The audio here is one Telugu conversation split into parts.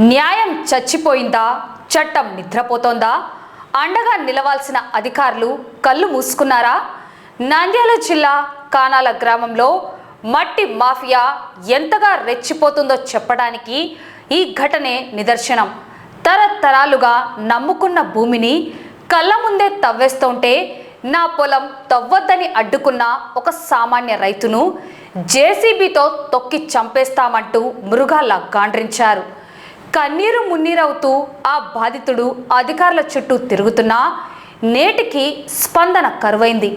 న్యాయం చచ్చిపోయిందా? చట్టం నిద్రపోతోందా? అండగా నిలవాల్సిన అధికారులు కళ్ళు మూసుకున్నారా? నంద్యాల జిల్లా కానాల గ్రామంలో మట్టి మాఫియా ఎంతగా రెచ్చిపోతుందో చెప్పడానికి ఈ ఘటనే నిదర్శనం. తరతరాలుగా నమ్ముకున్న భూమిని కళ్ళ ముందే తవ్వేస్తుంటే నా పొలం తవ్వొద్దని అడ్డుకున్న ఒక సామాన్య రైతును జేసీబీతో తొక్కి చంపేస్తామంటూ మృగాల్లా గాండ్రించారు. కన్నీరు మున్నీరవుతూ ఆ బాధితుడు అధికారుల చుట్టూ తిరుగుతున్నా నేటికి స్పందన కరువైంది.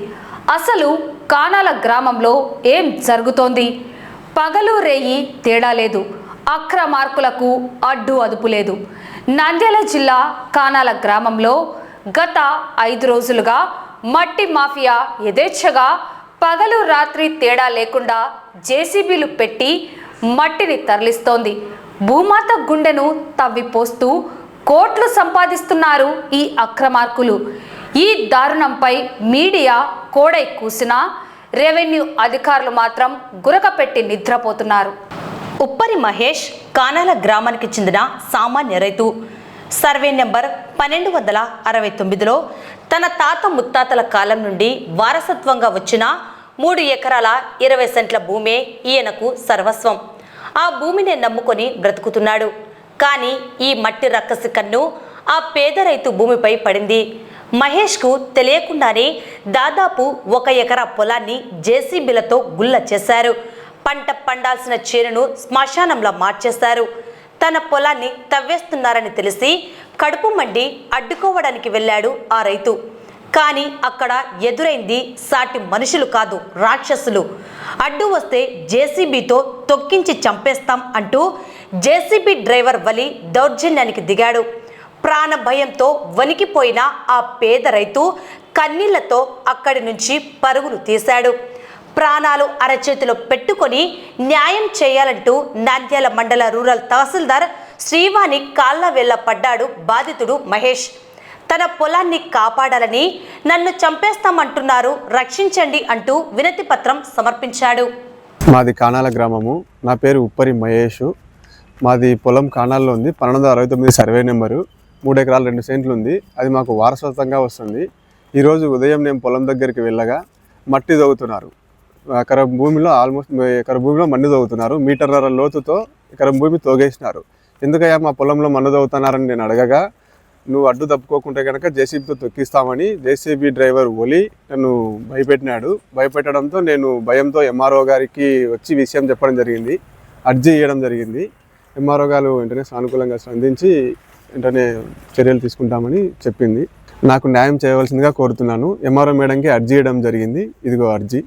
అసలు కానాల గ్రామంలో ఏం జరుగుతోంది? పగలు రేయి తేడా లేదు, అక్రమార్కులకు అడ్డు అదుపు లేదు. నంద్యాల జిల్లా కానాల గ్రామంలో గత 5 రోజులుగా మట్టి మాఫియా యథేచ్ఛగా పగలు రాత్రి తేడా లేకుండా జేసీబీలు పెట్టి మట్టిని తరలిస్తోంది. భూమాత గుండెను తవ్విపోస్తూ కోట్లు సంపాదిస్తున్నారు ఈ అక్రమార్కులు. ఈ దారుణంపై మీడియా కోడై కూసినా రెవెన్యూ అధికారులు మాత్రం గురకపెట్టి నిద్రపోతున్నారు. ఉప్పరి మహేష్ కానాల గ్రామానికి చెందిన సామాన్య రైతు. సర్వే నెంబర్ 1269లో తన తాత ముత్తాతల కాలం నుండి వారసత్వంగా వచ్చిన 3 ఎకరాల 20 సెంట్ల భూమే ఈయనకు సర్వస్వం. ఆ భూమిని నమ్ముకొని బ్రతుకుతున్నాడు. కానీ ఈ మట్టి రక్కసి కన్ను ఆ పేద రైతు భూమిపై పడింది. మహేష్కు తెలియకుండానే దాదాపు 1 ఎకరా పొలాన్ని జేసీబీలతో గుల్ల చేశారు. పంట పండాల్సిన చేనును శ్మశానంలా మార్చేశారు. తన పొలాన్ని తవ్వేస్తున్నారని తెలిసి కడుపు మండి అడ్డుకోవడానికి వెళ్ళాడు ఆ రైతు. కానీ అక్కడ ఎదురైంది సాటి మనుషులు కాదు, రాక్షసులు. అడ్డు వస్తే జేసీబీతో తొక్కించి చంపేస్తాం అంటూ జేసీబీ డ్రైవర్ వలి దౌర్జన్యానికి దిగాడు. ప్రాణ భయంతో వణికిపోయిన ఆ పేద రైతు కన్నీళ్లతో అక్కడి నుంచి పరుగులు తీశాడు. ప్రాణాలు అరచేతిలో పెట్టుకొని న్యాయం చేయాలంటూ నంద్యాల మండల రూరల్ తహసీల్దార్ శ్రీవాణి కాళ్ళ వేళ్ళ పడ్డాడు బాధితుడు మహేష్. తన పొలాన్ని కాపాడాలని నన్ను చంపేస్తామంటున్నారు, రక్షించండి అంటూ వినతి పత్రం సమర్పించాడు. మాది కానాల గ్రామము. నా పేరు ఉప్పరి మహేష్. మాది పొలం కానాల్లో ఉంది. 1269 సర్వే నెంబరు. 3 ఎకరాలు 2 సెంట్లు ఉంది. అది మాకు వారసత్వంగా వస్తుంది. ఈరోజు ఉదయం నేను పొలం దగ్గరికి వెళ్ళగా మట్టి తవ్వుతున్నారు. ఎకరం భూమిలో ఎకరం భూమిలో మన్ను తవ్వుతున్నారు. 1.5 మీటర్ల లోతుతో ఎకరం భూమి తోగేసినారు. ఎందుకయ్యా మా పొలంలో మన్ను తవ్వుతున్నారని నేను అడగగా, నువ్వు అడ్డు తప్పుకోకుంటే కనుక జేసీబీతో తొక్కిస్తామని జేసీబీ డ్రైవర్ ఒలి నన్ను భయపెట్టినాడు. భయపెట్టడంతో నేను భయంతో ఎంఆర్ఓ గారికి వచ్చి విషయం చెప్పడం జరిగింది. అర్జీ ఇవ్వడం జరిగింది. ఎంఆర్ఓ గారు వెంటనే సానుకూలంగా స్పందించి వెంటనే చర్యలు తీసుకుంటామని చెప్పింది. నాకు న్యాయం చేయవలసిందిగా కోరుతున్నాను. ఎంఆర్ఓ మేడంకి అర్జీ ఇవ్వడం జరిగింది. ఇదిగో అర్జీ.